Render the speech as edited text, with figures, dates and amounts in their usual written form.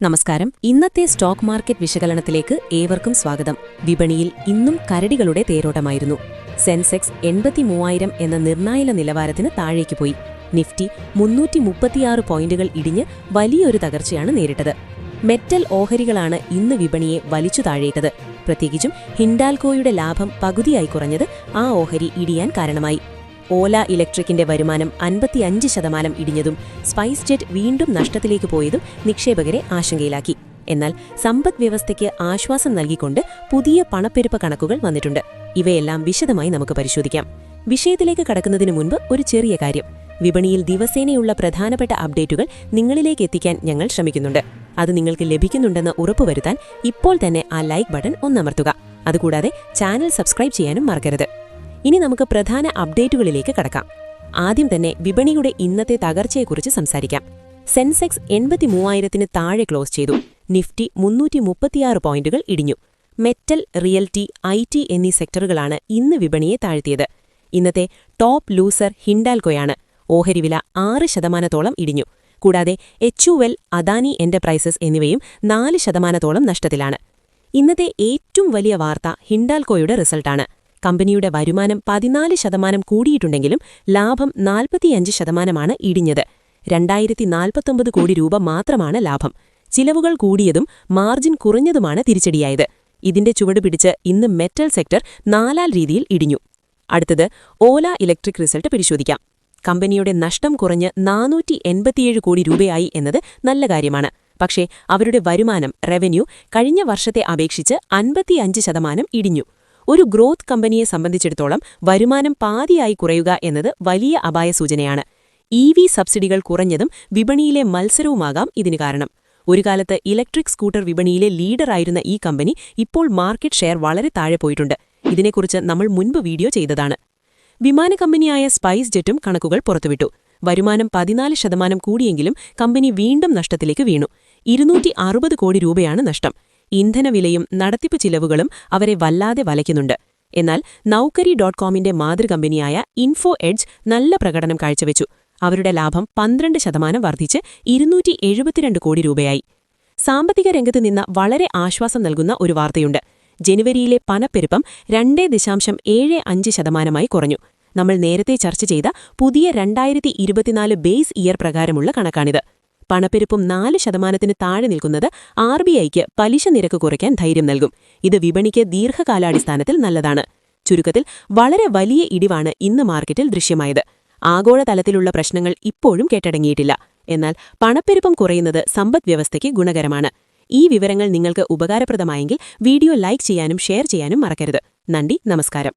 നമസ്കാരം. ഇന്നത്തെ stock market വിശകലനത്തിലേക്ക് ഏവർക്കും സ്വാഗതം. വിപണിയിൽ ഇന്നും കരടികളുടെ തേരോട്ടമായിരുന്നു. സെൻസെക്സ് 83,000 എന്ന നിർണായക നിലവാരത്തിന് താഴേക്ക് പോയി. നിഫ്റ്റി 336 പോയിന്റുകൾ ഇടിഞ്ഞ് വലിയൊരു തകർച്ചയാണ് നേരിട്ടത്. മെറ്റൽ ഓഹരികളാണ് ഇന്ന് വിപണിയെ വലിച്ചു താഴേറ്റത്. പ്രത്യേകിച്ചും ഹിൻഡാൽകോയുടെ ലാഭം പകുതിയായി കുറഞ്ഞത് ആ ഓഹരി ഇടിയാൻ കാരണമായി. ഓല ഇലക്ട്രിക്കിന്റെ വരുമാനം 55% ഇടിഞ്ഞതും സ്പൈസ് ജെറ്റ് വീണ്ടും നഷ്ടത്തിലേക്ക് പോയതും നിക്ഷേപകരെ ആശങ്കയിലാക്കി. എന്നാൽ സമ്പദ് വ്യവസ്ഥയ്ക്ക് ആശ്വാസം നൽകിക്കൊണ്ട് പുതിയ പണപ്പെരുപ്പ കണക്കുകൾ വന്നിട്ടുണ്ട്. ഇവയെല്ലാം വിശദമായി നമുക്ക് പരിശോധിക്കാം. വിഷയത്തിലേക്ക് കടക്കുന്നതിന് മുൻപ് ഒരു ചെറിയ കാര്യം. വിപണിയിൽ ദിവസേനയുള്ള പ്രധാനപ്പെട്ട അപ്ഡേറ്റുകൾ നിങ്ങളിലേക്ക് എത്തിക്കാൻ ഞങ്ങൾ ശ്രമിക്കുന്നുണ്ട്. അത് നിങ്ങൾക്ക് ലഭിക്കുന്നുണ്ടെന്ന് ഉറപ്പുവരുത്താൻ ഇപ്പോൾ തന്നെ ആ ലൈക്ക് ബട്ടൺ ഒന്നമർത്തുക. അതുകൂടാതെ ചാനൽ സബ്സ്ക്രൈബ് ചെയ്യാനും മറക്കരുത്. ഇനി നമുക്ക് പ്രധാന അപ്ഡേറ്റുകളിലേക്ക് കടക്കാം. ആദ്യം തന്നെ വിപണിയുടെ ഇന്നത്തെ തകർച്ചയെക്കുറിച്ച് സംസാരിക്കാം. സെൻസെക്സ് 83,000-ന് താഴെ ക്ലോസ് ചെയ്തു. നിഫ്റ്റി 336 പോയിന്റുകൾ ഇടിഞ്ഞു. മെറ്റൽ, റിയൽറ്റി, IT എന്നീ സെക്ടറുകളാണ് ഇന്ന് വിപണിയെ താഴ്ത്തിയത്. ഇന്നത്തെ ടോപ്പ് ലൂസർ ഹിൻഡാൽകോയാണ്. ഓഹരിവില 6% ഇടിഞ്ഞു. കൂടാതെ HUL, അദാനി എന്റർപ്രൈസസ് എന്നിവയും 4% നഷ്ടത്തിലാണ്. ഇന്നത്തെ ഏറ്റവും വലിയ വാർത്ത ഹിൻഡാൽകോയുടെ റിസൾട്ടാണ്. കമ്പനിയുടെ വരുമാനം 14% കൂടിയിട്ടുണ്ടെങ്കിലും ലാഭം 45%മാണ് ഇടിഞ്ഞത്. 2049 കോടി രൂപ മാത്രമാണ് ലാഭം. ചിലവുകൾ കൂടിയതും മാർജിൻ കുറഞ്ഞതുമാണ് തിരിച്ചടിയായത്. ഇതിന്റെ ചുവട് പിടിച്ച് ഇന്ന് മെറ്റൽ സെക്ടർ 4 രീതിയിൽ ഇടിഞ്ഞു. അടുത്തത് ഓല ഇലക്ട്രിക് റിസൾട്ട് പരിശോധിക്കാം. കമ്പനിയുടെ നഷ്ടം കുറഞ്ഞ് 487 കോടി രൂപയായി എന്നത് നല്ല കാര്യമാണ്. പക്ഷേ അവരുടെ വരുമാനം റവന്യൂ കഴിഞ്ഞ വർഷത്തെ അപേക്ഷിച്ച് 55% ഇടിഞ്ഞു. ഒരു ഗ്രോത്ത് കമ്പനിയെ സംബന്ധിച്ചിടത്തോളം വരുമാനം പാതിയായി കുറയുക എന്നത് വലിയ അപായസൂചനയാണ്. EV സബ്സിഡികൾ കുറഞ്ഞതും വിപണിയിലെ മത്സരവുമാകാം ഇതിന് കാരണം. ഒരു കാലത്ത് ഇലക്ട്രിക് സ്കൂട്ടർ വിപണിയിലെ ലീഡറായിരുന്ന ഈ കമ്പനി ഇപ്പോൾ മാർക്കറ്റ് ഷെയർ വളരെ താഴെ പോയിട്ടുണ്ട്. ഇതിനെക്കുറിച്ച് നമ്മൾ മുൻപ് വീഡിയോ ചെയ്തതാണ്. വിമാന കമ്പനിയായ സ്പൈസ് ജെറ്റും കണക്കുകൾ പുറത്തുവിട്ടു. വരുമാനം 14% കൂടിയെങ്കിലും കമ്പനി വീണ്ടും നഷ്ടത്തിലേക്ക് വീണു. 260 കോടി രൂപയാണ് നഷ്ടം. ഇന്ധനവിലയും നടത്തിപ്പ് ചിലവുകളും അവരെ വല്ലാതെ വലയ്ക്കുന്നുണ്ട്. എന്നാൽ നൗകരി.comന്റെ മാതൃകമ്പനിയായ ഇൻഫോ എഡ്ജ് നല്ല പ്രകടനം കാഴ്ചവെച്ചു. അവരുടെ ലാഭം 12% വർദ്ധിച്ച് 272 കോടി രൂപയായി. സാമ്പത്തിക രംഗത്ത് നിന്ന് വളരെ ആശ്വാസം നൽകുന്ന ഒരു വാർത്തയുണ്ട്. ജനുവരിയിലെ പണപ്പെരുപ്പം 2.75% കുറഞ്ഞു. നമ്മൾ നേരത്തെ ചർച്ച ചെയ്ത പുതിയ 2024 ബേസ് ഇയർ പ്രകാരമുള്ള കണക്കാണിത്. പണപ്പെരുപ്പം 4%-ന് താഴെ നിൽക്കുന്നത് RBIക്ക് പലിശ നിരക്ക് കുറയ്ക്കാൻ ധൈര്യം നൽകും. ഇത് വിപണിക്ക് ദീർഘകാലാടിസ്ഥാനത്തിൽ നല്ലതാണ്. ചുരുക്കത്തിൽ വളരെ വലിയ ഇടിവാണ് ഇന്ന് മാർക്കറ്റിൽ ദൃശ്യമായത്. ആഗോളതലത്തിലുള്ള പ്രശ്നങ്ങൾ ഇപ്പോഴും കെട്ടടങ്ങിയിട്ടില്ല. എന്നാൽ പണപ്പെരുപ്പം കുറയുന്നത് സമ്പദ് വ്യവസ്ഥയ്ക്ക് ഗുണകരമാണ്. ഈ വിവരങ്ങൾ നിങ്ങൾക്ക് ഉപകാരപ്രദമായെങ്കിൽ വീഡിയോ ലൈക്ക് ചെയ്യാനും ഷെയർ ചെയ്യാനും മറക്കരുത്. നന്ദി, നമസ്കാരം.